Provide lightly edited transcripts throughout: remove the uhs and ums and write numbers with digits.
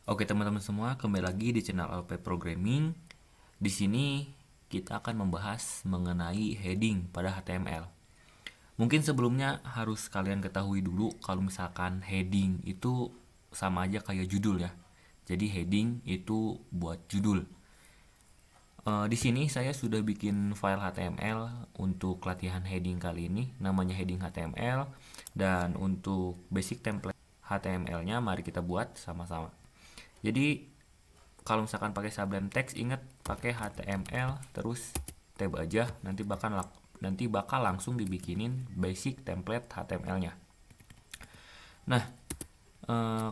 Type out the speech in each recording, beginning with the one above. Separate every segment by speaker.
Speaker 1: Oke teman-teman semua, kembali lagi di channel LP Programming. Di sini kita akan membahas mengenai heading pada HTML. Mungkin sebelumnya harus kalian ketahui dulu kalau misalkan heading itu sama aja kayak judul ya. Jadi heading itu buat judul. Di sini saya sudah bikin file HTML untuk latihan heading kali ini, namanya heading HTML. Dan untuk basic template HTML-nya mari kita buat sama-sama. Jadi kalau misalkan pakai Sublime Text, ingat pakai HTML terus tab aja, nanti bakal langsung dibikinin basic template HTML-nya. Nah,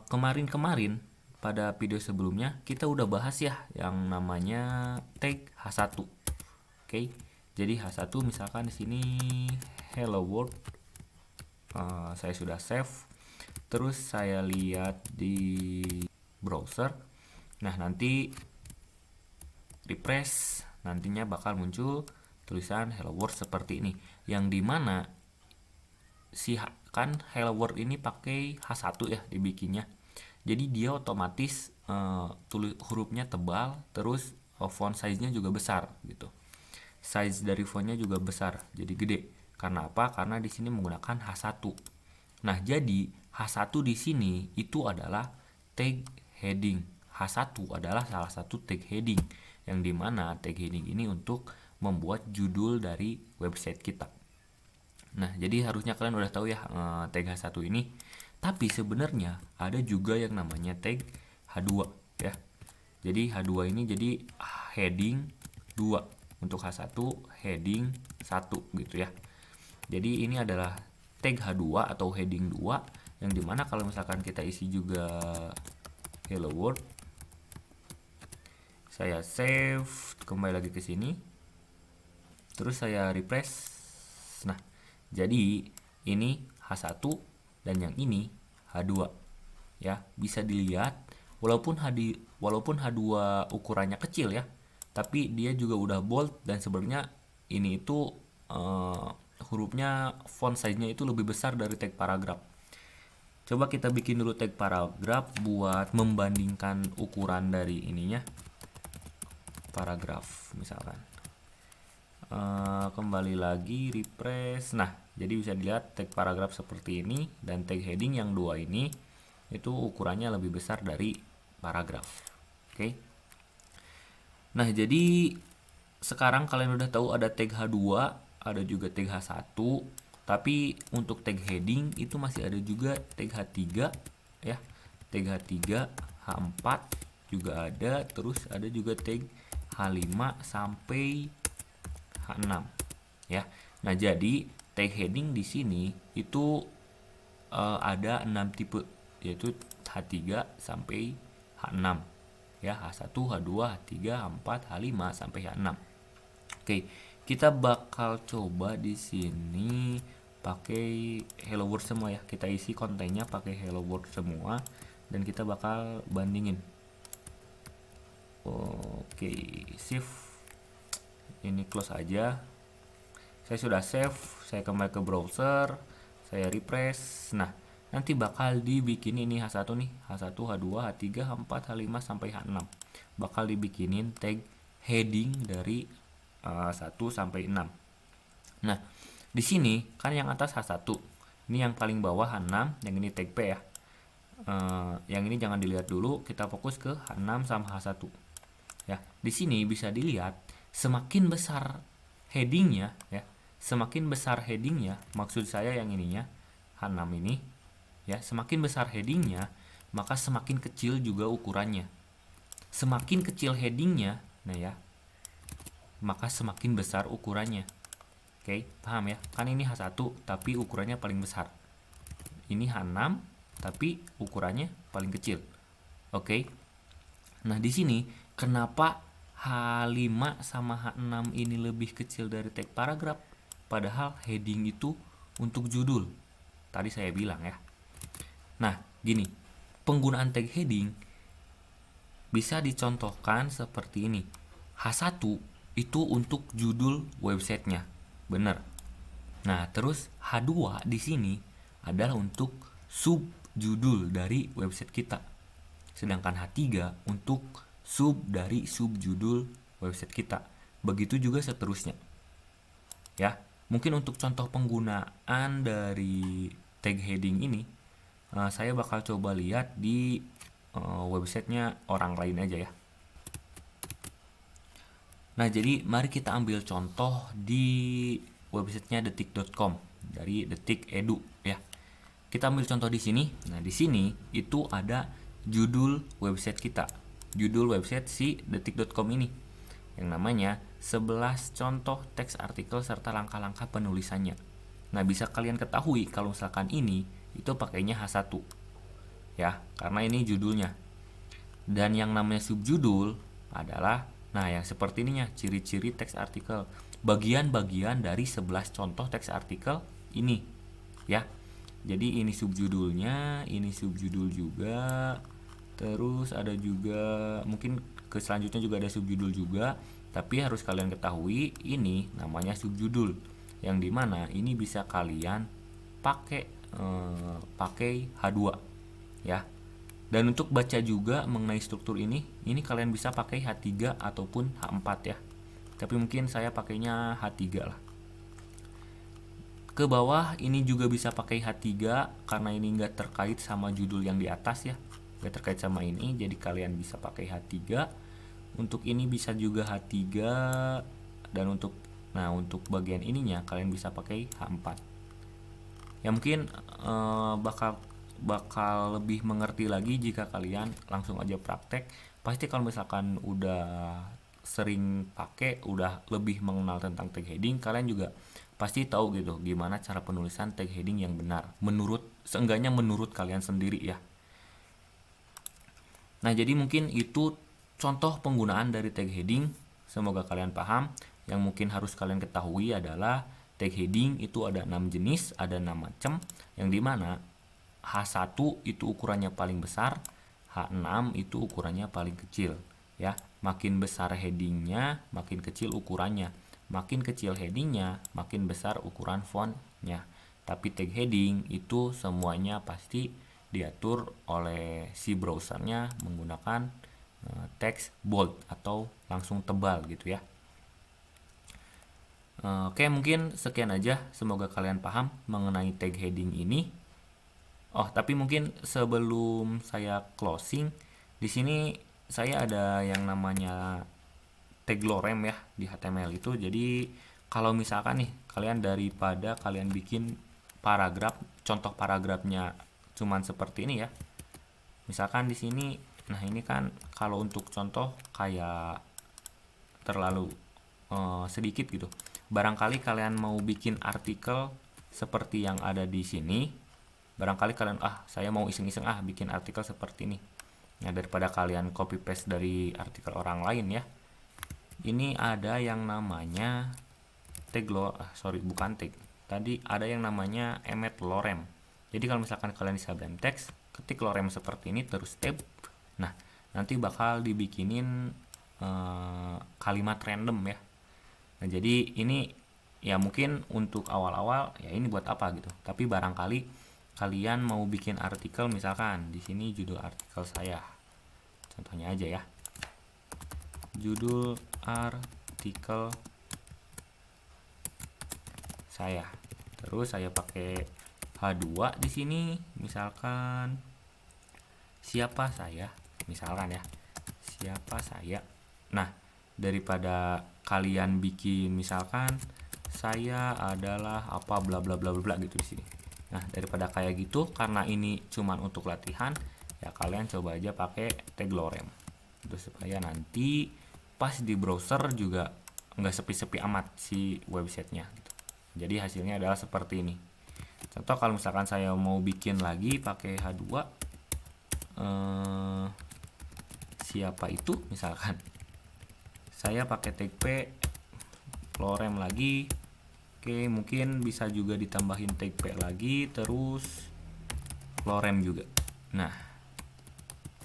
Speaker 1: kemarin-kemarin pada video sebelumnya kita udah bahas ya yang namanya tag H1. Oke. Jadi H1 misalkan di sini hello world, saya sudah save. Terus saya lihat di browser. Nah, nanti refresh, nantinya bakal muncul tulisan hello world seperti ini, yang dimana kan hello world ini pakai H1 ya dibikinnya. Jadi dia otomatis hurufnya tebal, terus font size-nya juga besar gitu. Size dari fontnya juga besar, jadi gede. Karena apa? Karena di sini menggunakan H1. Nah, jadi H1 di sini itu adalah tag heading. H1 adalah salah satu tag heading, yang dimana tag heading ini untuk membuat judul dari website kita. Nah, jadi harusnya kalian udah tahu ya tag H1 ini. Tapi sebenarnya ada juga yang namanya tag H2 ya. Jadi H2 ini jadi heading 2. Untuk H1 heading 1 gitu ya. Jadi ini adalah tag H2 atau heading 2, yang dimana kalau misalkan kita isi juga hello world, saya save, kembali lagi ke sini, terus saya refresh. Nah, jadi ini H1 dan yang ini H2 ya. Bisa dilihat walaupun H2 ukurannya kecil ya, tapi dia juga udah bold, dan sebenarnya ini itu hurufnya font size-nya itu lebih besar dari tag paragraf. Coba kita bikin dulu tag paragraf buat membandingkan ukuran dari ininya, paragraf misalkan. Kembali lagi refresh. Nah, jadi bisa dilihat tag paragraf seperti ini, dan tag heading yang 2 ini itu ukurannya lebih besar dari paragraf. Oke. Nah, jadi sekarang kalian udah tahu ada tag H2, ada juga tag H1, tapi untuk tag heading itu masih ada juga tag H3 ya. Tag H3, H4 juga ada, terus ada juga tag H5 sampai H6 ya. Nah, jadi tag heading di sini itu ada 6 tipe, yaitu H3 sampai H6 ya, H1, H2, H3, H4, H5 sampai H6. Oke, kita bakal coba di sini pakai hello world semua ya. Kita isi kontennya pakai hello world semua, dan kita bakal bandingin. Oke, save. Ini close aja. Saya sudah save, saya kembali ke browser, saya refresh. Nah, nanti bakal dibikin ini H1 nih, H1, H2, H3, H4, H5 sampai H6. Bakal dibikinin tag heading dari 1 sampai 6. Nah, di sini kan yang atas H1, ini yang paling bawah H6, yang ini tag P ya. Yang ini jangan dilihat dulu, kita fokus ke H6 sama H1. Ya, di sini bisa dilihat semakin besar headingnya ya, semakin besar headingnya, maksud saya yang ininya H6 ini ya, semakin besar headingnya maka semakin kecil juga ukurannya. Semakin kecil headingnya, nah ya, maka semakin besar ukurannya. Oke, paham ya? Kan ini H1 tapi ukurannya paling besar. Ini H6 tapi ukurannya paling kecil. Oke. Nah, di sini kenapa H5 sama H6 ini lebih kecil dari tag paragraf? Padahal heading itu untuk judul. Tadi saya bilang ya. Nah, gini. Penggunaan tag heading bisa dicontohkan seperti ini. H1 itu untuk judul websitenya. Benar. Nah, terus H2 di sini adalah untuk sub judul dari website kita. sedangkan H3 untuk sub dari subjudul website kita. Begitu juga seterusnya. Ya, mungkin untuk contoh penggunaan dari tag heading ini, saya bakal coba lihat di websitenya orang lain aja ya. Nah, jadi mari kita ambil contoh di websitenya detik.com dari Detik Edu ya. Kita ambil contoh di sini. Nah, di sini itu ada judul website kita. Judul website si detik.com ini yang namanya 11 contoh teks artikel serta langkah-langkah penulisannya. Nah, bisa kalian ketahui kalau misalkan ini itu pakainya H1 ya, karena ini judulnya. Dan yang namanya subjudul adalah yang seperti ininya, ciri-ciri teks artikel, bagian-bagian dari 11 contoh teks artikel ini ya. Jadi ini subjudulnya, ini subjudul juga, terus ada juga mungkin ke selanjutnya juga ada subjudul juga, tapi harus kalian ketahui ini namanya subjudul, yang dimana ini bisa kalian pakai H2 ya. Dan untuk baca juga mengenai struktur ini kalian bisa pakai H3 ataupun H4 ya. Tapi mungkin saya pakainya H3 lah. Ke bawah ini juga bisa pakai H3 karena ini nggak terkait sama judul yang di atas ya. Nggak terkait sama ini, jadi kalian bisa pakai H3. Untuk ini bisa juga H3, dan untuk bagian ininya kalian bisa pakai H4. Ya mungkin bakal lebih mengerti lagi jika kalian langsung aja praktek. Pasti kalau misalkan udah sering pakai, udah lebih mengenal tentang tag heading, kalian juga pasti tahu gitu gimana cara penulisan tag heading yang benar, seenggaknya menurut kalian sendiri ya. Nah, jadi mungkin itu contoh penggunaan dari tag heading. Semoga kalian paham. Yang mungkin harus kalian ketahui adalah tag heading itu ada 6 jenis, ada 6 macam, yang dimana H1 itu ukurannya paling besar, H6 itu ukurannya paling kecil ya. Makin besar headingnya, makin kecil ukurannya. Makin kecil headingnya, makin besar ukuran fontnya. Tapi tag heading itu semuanya pasti diatur oleh si browsernya menggunakan teks bold atau langsung tebal gitu ya. Oke, mungkin sekian aja. Semoga kalian paham mengenai tag heading ini. Oh, tapi mungkin sebelum saya closing, di sini saya ada yang namanya tag lorem ya di HTML itu. Jadi kalau misalkan nih kalian daripada kalian bikin paragraf, contoh paragrafnya cuman seperti ini ya. Misalkan di sini, nah ini kan kalau untuk contoh kayak terlalu sedikit gitu. Barangkali kalian mau bikin artikel seperti yang ada di sini. Barangkali kalian saya mau iseng-iseng bikin artikel seperti ini. Nah, daripada kalian copy paste dari artikel orang lain ya. Ini ada yang namanya tag bukan tag. Tadi ada yang namanya emet lorem. Jadi kalau misalkan kalian di sublime text, ketik lorem seperti ini terus tab. Nah, nanti bakal dibikinin kalimat random ya. Nah, jadi ini ya mungkin untuk awal-awal ya ini buat apa gitu. Tapi barangkali kalian mau bikin artikel, misalkan di sini judul artikel saya, contohnya aja ya, judul artikel saya, terus saya pakai H2 di sini, misalkan siapa saya, misalkan ya, siapa saya. Nah, daripada kalian bikin misalkan saya adalah apa bla bla bla bla gitu di sini. Nah, daripada kayak gitu, karena ini cuman untuk latihan, ya kalian coba aja pakai tag lorem. Itu supaya nanti pas di browser juga nggak sepi-sepi amat si websitenya gitu. Jadi hasilnya adalah seperti ini. Contoh kalau misalkan saya mau bikin lagi pakai H2, siapa itu misalkan. Saya pakai tag P, lorem lagi. Oke, mungkin bisa juga ditambahin tag P lagi, terus lorem juga. Nah,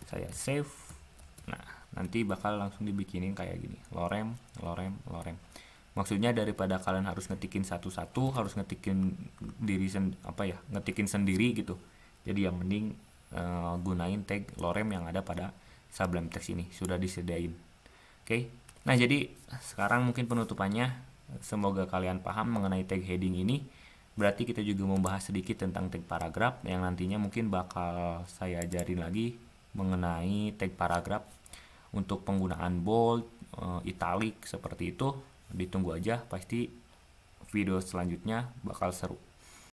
Speaker 1: saya save. Nah, nanti bakal langsung dibikinin kayak gini, lorem, lorem, lorem. Maksudnya daripada kalian harus ngetikin satu-satu, harus ngetikin ngetikin sendiri gitu. Jadi yang mending gunain tag lorem yang ada pada Sublime Text ini, sudah disediain. Oke. Nah, jadi sekarang mungkin penutupannya, semoga kalian paham mengenai tag heading ini. Berarti kita juga membahas sedikit tentang tag paragraf yang nantinya mungkin bakal saya ajarin lagi mengenai tag paragraf untuk penggunaan bold, italic seperti itu. Ditunggu aja, pasti video selanjutnya bakal seru.